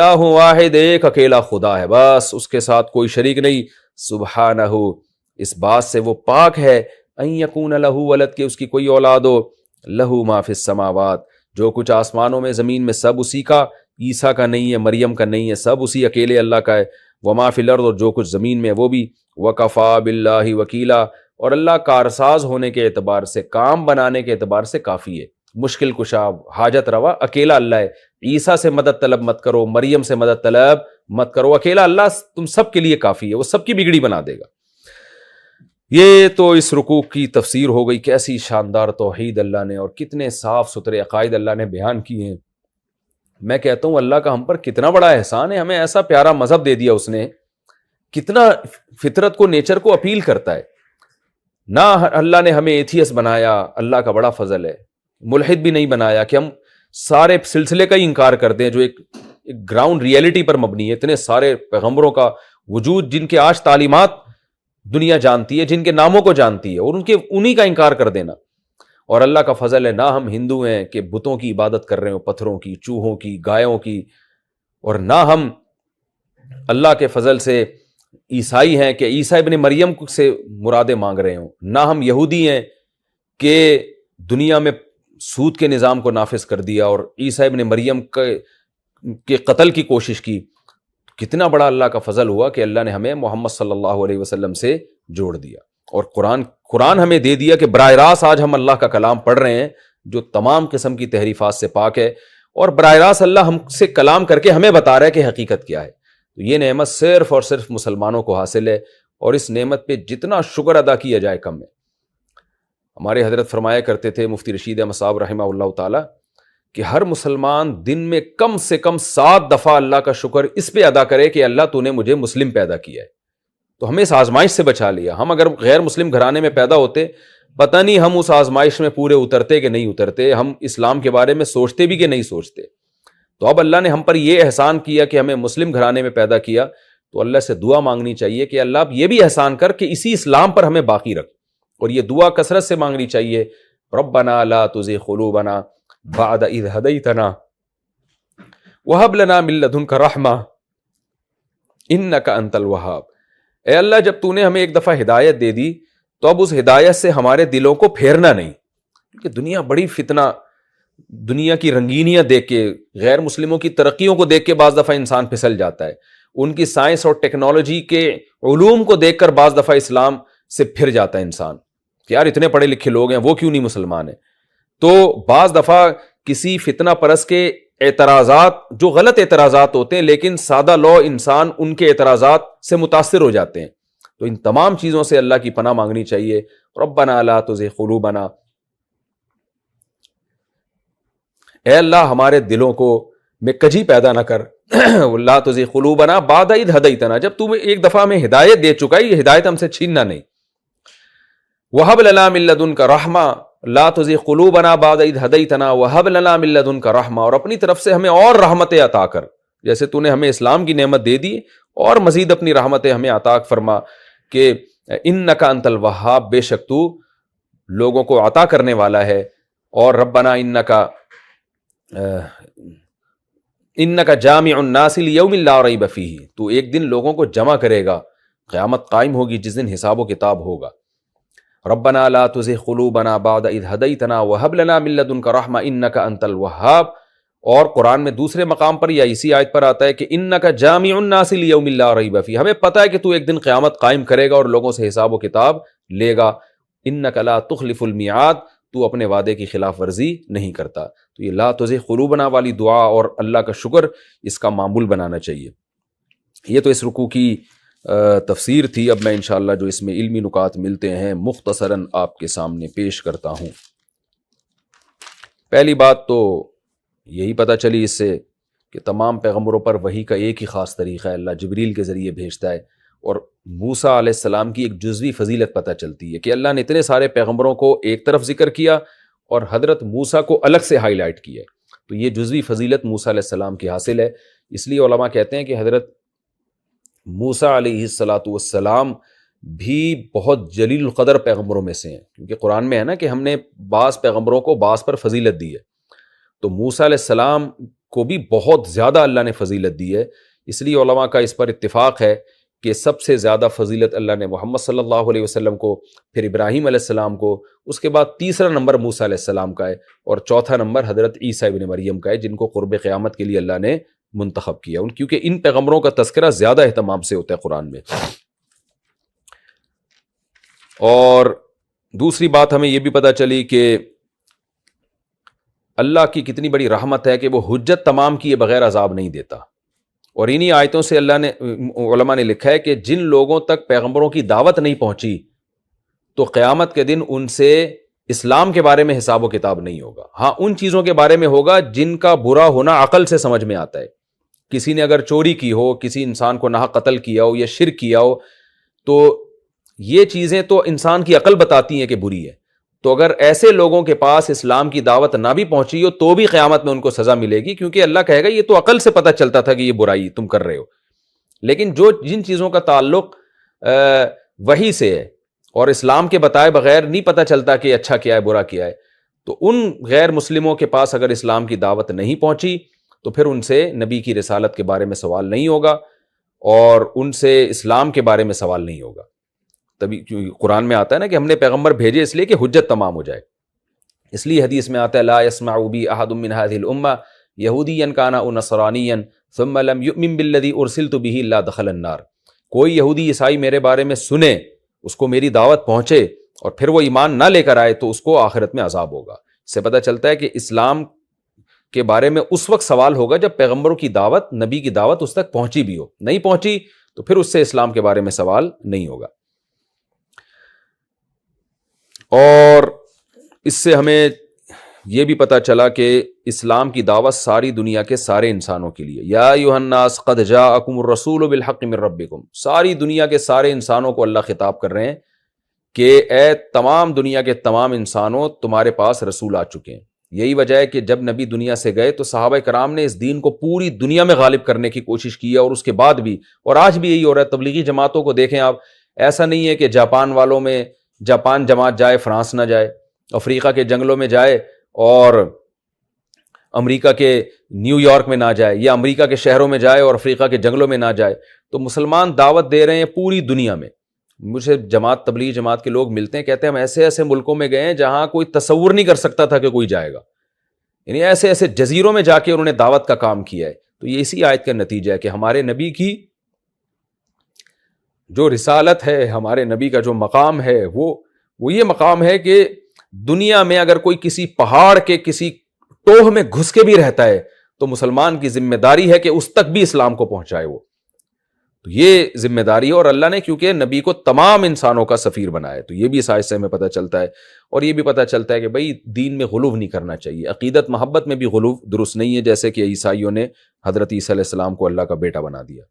اللہ واحد، ایک اکیلا خدا ہے، بس اس کے ساتھ کوئی شریک نہیں. سبحانہ، اس بات سے وہ پاک ہے، ان یکون لہ ولد، کہ اس کی کوئی اولاد ہو. لہ ما فی السماوات، جو کچھ آسمانوں میں زمین میں سب اسی کا، عیسیٰ کا نہیں ہے، مریم کا نہیں ہے، سب اسی اکیلے اللہ کا ہے. وما فی الارض، اور جو کچھ زمین میں وہ بھی. وکفا باللہ وکیلا، اور اللہ کارساز ہونے کے اعتبار سے، کام بنانے کے اعتبار سے کافی ہے، مشکل کشا، حاجت روا اکیلا اللہ ہے. عیسیٰ سے مدد طلب مت کرو، مریم سے مدد طلب مت کرو، اکیلا اللہ تم سب کے لیے کافی ہے، وہ سب کی بگڑی بنا دے گا. یہ تو اس رکوع کی تفسیر ہو گئی. کیسی شاندار توحید اللہ نے اور کتنے صاف ستھرے عقائد اللہ نے بیان کیے ہیں. میں کہتا ہوں اللہ کا ہم پر کتنا بڑا احسان ہے، ہمیں ایسا پیارا مذہب دے دیا اس نے، کتنا فطرت کو، نیچر کو اپیل کرتا ہے. نہ اللہ نے ہمیں ایتھیس بنایا، اللہ کا بڑا فضل ہے. ملحد بھی نہیں بنایا کہ ہم سارے سلسلے کا ہی انکار کرتے ہیں جو ایک گراؤنڈ ریئلٹی پر مبنی ہے. اتنے سارے پیغمبروں کا وجود جن کے آج تعلیمات دنیا جانتی ہے، جن کے ناموں کو جانتی ہے، اور انہی کا انکار کر دینا. اور اللہ کا فضل ہے، نہ ہم ہندو ہیں کہ بتوں کی عبادت کر رہے ہوں، پتھروں کی، چوہوں کی، گایوں کی، اور نہ ہم اللہ کے فضل سے عیسائی ہیں کہ عیسیٰ ابن مریم سے مرادیں مانگ رہے ہوں. نہ ہم یہودی ہیں کہ دنیا میں سود کے نظام کو نافذ کر دیا اور عیسیٰ ابن مریم کے قتل کی کوشش کی. کتنا بڑا اللہ کا فضل ہوا کہ اللہ نے ہمیں محمد صلی اللہ علیہ وسلم سے جوڑ دیا، اور قرآن ہمیں دے دیا کہ براہ راست آج ہم اللہ کا کلام پڑھ رہے ہیں جو تمام قسم کی تحریفات سے پاک ہے، اور براہ راست اللہ ہم سے کلام کر کے ہمیں بتا رہا ہے کہ حقیقت کیا ہے. تو یہ نعمت صرف اور صرف مسلمانوں کو حاصل ہے، اور اس نعمت پہ جتنا شکر ادا کیا جائے کم ہے. ہمارے حضرت فرمایا کرتے تھے مفتی رشید احمد صاحب رحمہ اللہ تعالی کہ ہر مسلمان دن میں کم سے کم 7 دفعہ اللہ کا شکر اس پہ ادا کرے کہ اللہ تو نے مجھے مسلم پیدا کیا ہے. تو ہمیں اس آزمائش سے بچا لیا. ہم اگر غیر مسلم گھرانے میں پیدا ہوتے، پتہ نہیں ہم اس آزمائش میں پورے اترتے کہ نہیں اترتے، ہم اسلام کے بارے میں سوچتے بھی کہ نہیں سوچتے. تو اب اللہ نے ہم پر یہ احسان کیا کہ ہمیں مسلم گھرانے میں پیدا کیا، تو اللہ سے دعا مانگنی چاہیے کہ اللہ اب یہ بھی احسان کر کہ اسی اسلام پر ہمیں باقی رکھ. اور یہ دعا کثرت سے مانگنی چاہیے، ربنا لا تزغ قلوبنا بعد اذ ہدیتنا وہب لنا من لدنک رحمہ انک انت الوہاب. اے اللہ جب تو نے ہمیں ایک دفعہ ہدایت دے دی تو اب اس ہدایت سے ہمارے دلوں کو پھیرنا نہیں، کیونکہ دنیا بڑی فتنہ، دنیا کی رنگینیاں دیکھ کے، غیر مسلموں کی ترقیوں کو دیکھ کے بعض دفعہ انسان پھسل جاتا ہے، ان کی سائنس اور ٹیکنالوجی کے علوم کو دیکھ کر بعض دفعہ اسلام سے پھر جاتا ہے انسان کہ یار اتنے پڑھے لکھے لوگ ہیں، وہ کیوں نہیں مسلمان ہیں. تو بعض دفعہ کسی فتنہ پرست کے اعتراضات جو غلط اعتراضات ہوتے ہیں، لیکن سادہ لو انسان ان کے اعتراضات سے متاثر ہو جاتے ہیں. تو ان تمام چیزوں سے اللہ کی پناہ مانگنی چاہیے. ربنا لا تزغ قلوبنا، اے اللہ ہمارے دلوں کو میں کجی پیدا نہ کر. لا تزغ قلوبنا بعد اذ ہدیتنا، جب تو ایک دفعہ ہمیں ہدایت دے چکا ہے، یہ ہدایت ہم سے چھیننا نہیں. وہب لنا من لدنک رحمہ لا تزغ قلوبنا بعد اذ ہدیتنا وہب لنا من لدنک رحمہ، اور اپنی طرف سے ہمیں اور رحمتیں عطا کر. جیسے تو نے ہمیں اسلام کی نعمت دے دی، اور مزید اپنی رحمتیں ہمیں عطا فرما کہ انک انت الوہاب، بے شک تو لوگوں کو عطا کرنے والا ہے. اور ربنا انک جامع الناس لیوم لا ریب فیہ، تو ایک دن لوگوں کو جمع کرے گا، قیامت قائم ہوگی جس دن حساب و کتاب ہوگا. ربنا لا تزغ قلوبنا بعد اذ ہدیتنا وہب لنا من لدنک رحمہ انک انت الوہاب. اور قرآن میں دوسرے مقام پر یا اسی آیت پر آتا ہے کہ انک جامع الناس لیوم لا ریب فیہ، ہمیں پتہ ہے کہ تو ایک دن قیامت قائم کرے گا اور لوگوں سے حساب و کتاب لے گا. انک لا تخلف المیعاد، تو اپنے وعدے کی خلاف ورزی نہیں کرتا. تو یہ لا تزغ قلوبنا والی دعا اور اللہ کا شکر اس کا معمول بنانا چاہیے. یہ تو اس رکوع کی تفسیر تھی. اب میں انشاءاللہ جو اس میں علمی نکات ملتے ہیں مختصراً آپ کے سامنے پیش کرتا ہوں. پہلی بات تو یہی پتہ چلی اس سے کہ تمام پیغمبروں پر وحی کا ایک ہی خاص طریقہ ہے، اللہ جبریل کے ذریعے بھیجتا ہے. اور موسیٰ علیہ السلام کی ایک جزوی فضیلت پتہ چلتی ہے کہ اللہ نے اتنے سارے پیغمبروں کو ایک طرف ذکر کیا اور حضرت موسیٰ کو الگ سے ہائی لائٹ کیا. تو یہ جزوی فضیلت موسیٰ علیہ السلام کی حاصل ہے. اس لیے علماء کہتے ہیں کہ حضرت موسیٰ علیہ السلام بھی بہت جلیل القدر پیغمبروں میں سے ہیں، کیونکہ قرآن میں ہے نا کہ ہم نے بعض پیغمبروں کو بعض پر فضیلت دی ہے. تو موسیٰ علیہ السلام کو بھی بہت زیادہ اللہ نے فضیلت دی ہے. اس لیے علماء کا اس پر اتفاق ہے کہ سب سے زیادہ فضیلت اللہ نے محمد صلی اللہ علیہ وسلم کو، پھر ابراہیم علیہ السلام کو، اس کے بعد تیسرا نمبر موسیٰ علیہ السلام کا ہے، اور چوتھا نمبر حضرت عیسیٰ ابن مریم کا ہے، جن کو قرب قیامت کے لیے اللہ نے منتخب کیا، کیونکہ ان پیغمبروں کا تذکرہ زیادہ اہتمام سے ہوتا ہے قرآن میں. اور دوسری بات ہمیں یہ بھی پتہ چلی کہ اللہ کی کتنی بڑی رحمت ہے کہ وہ حجت تمام کیے بغیر عذاب نہیں دیتا. اور انہی آیتوں سے اللہ نے، علماء نے لکھا ہے کہ جن لوگوں تک پیغمبروں کی دعوت نہیں پہنچی تو قیامت کے دن ان سے اسلام کے بارے میں حساب و کتاب نہیں ہوگا. ہاں ان چیزوں کے بارے میں ہوگا جن کا برا ہونا عقل سے سمجھ میں آتا ہے. کسی نے اگر چوری کی ہو، کسی انسان کو ناحق قتل کیا ہو یا شرک کیا ہو، تو یہ چیزیں تو انسان کی عقل بتاتی ہیں کہ بری ہے. تو اگر ایسے لوگوں کے پاس اسلام کی دعوت نہ بھی پہنچی ہو تو بھی قیامت میں ان کو سزا ملے گی، کیونکہ اللہ کہے گا یہ تو عقل سے پتہ چلتا تھا کہ یہ برائی تم کر رہے ہو. لیکن جن چیزوں کا تعلق وحی سے ہے اور اسلام کے بتائے بغیر نہیں پتہ چلتا کہ اچھا کیا ہے برا کیا ہے، تو ان غیر مسلموں کے پاس اگر اسلام کی دعوت نہیں پہنچی تو پھر ان سے نبی کی رسالت کے بارے میں سوال نہیں ہوگا اور ان سے اسلام کے بارے میں سوال نہیں ہوگا. تبھی قرآن میں آتا ہے نا کہ ہم نے پیغمبر بھیجے اس لیے کہ حجت تمام ہو جائے. اس لیے حدیث میں آتا ہے لا يسمع بی احد من هذه الامه یہودیا کان او نصرانیا ثم لم یؤمن بالذی ارسلت به الا دخل النار. کوئی یہودی عیسائی میرے بارے میں سنے، اس کو میری دعوت پہنچے اور پھر وہ ایمان نہ لے کر آئے تو اس کو آخرت میں عذاب ہوگا. اس سے پتہ چلتا ہے کہ اسلام کے بارے میں اس وقت سوال ہوگا جب پیغمبروں کی دعوت، نبی کی دعوت اس تک پہنچی بھی ہو. نہیں پہنچی تو پھر اس سے اسلام کے بارے میں سوال نہیں ہوگا. اور اس سے ہمیں یہ بھی پتہ چلا کہ اسلام کی دعوت ساری دنیا کے سارے انسانوں کے لیے. یا ایھا الناس قد جاءکم الرسول بالحق من ربکم. ساری دنیا کے سارے انسانوں کو اللہ خطاب کر رہے ہیں کہ اے تمام دنیا کے تمام انسانوں، تمہارے پاس رسول آ چکے ہیں. یہی وجہ ہے کہ جب نبی دنیا سے گئے تو صحابہ کرام نے اس دین کو پوری دنیا میں غالب کرنے کی کوشش کی ہے، اور اس کے بعد بھی، اور آج بھی یہی ہو رہا ہے. تبلیغی جماعتوں کو دیکھیں آپ، ایسا نہیں ہے کہ جاپان والوں میں جاپان جماعت جائے فرانس نہ جائے، افریقہ کے جنگلوں میں جائے اور امریکہ کے نیو یارک میں نہ جائے، یا امریکہ کے شہروں میں جائے اور افریقہ کے جنگلوں میں نہ جائے. تو مسلمان دعوت دے رہے ہیں پوری دنیا میں. مجھے تبلیغی جماعت کے لوگ ملتے ہیں، کہتے ہیں ہم ایسے ایسے ملکوں میں گئے ہیں جہاں کوئی تصور نہیں کر سکتا تھا کہ کوئی جائے گا. یعنی ایسے ایسے جزیروں میں جا کے انہوں نے دعوت کا کام کیا ہے. تو یہ اسی آیت کا نتیجہ ہے کہ ہمارے نبی کی جو رسالت ہے، ہمارے نبی کا جو مقام ہے، وہ یہ مقام ہے کہ دنیا میں اگر کوئی کسی پہاڑ کے کسی ٹوہ میں گھس کے بھی رہتا ہے تو مسلمان کی ذمہ داری ہے کہ اس تک بھی اسلام کو پہنچائے. وہ تو یہ ذمہ داری ہے، اور اللہ نے کیونکہ نبی کو تمام انسانوں کا سفیر بنایا ہے. تو یہ بھی اس آیت سے ہمیں پتہ چلتا ہے. اور یہ بھی پتہ چلتا ہے کہ بھئی دین میں غلو نہیں کرنا چاہیے. عقیدت محبت میں بھی غلو درست نہیں ہے، جیسے کہ عیسائیوں نے حضرت عیسیٰ علیہ السلام کو اللہ کا بیٹا بنا دیا.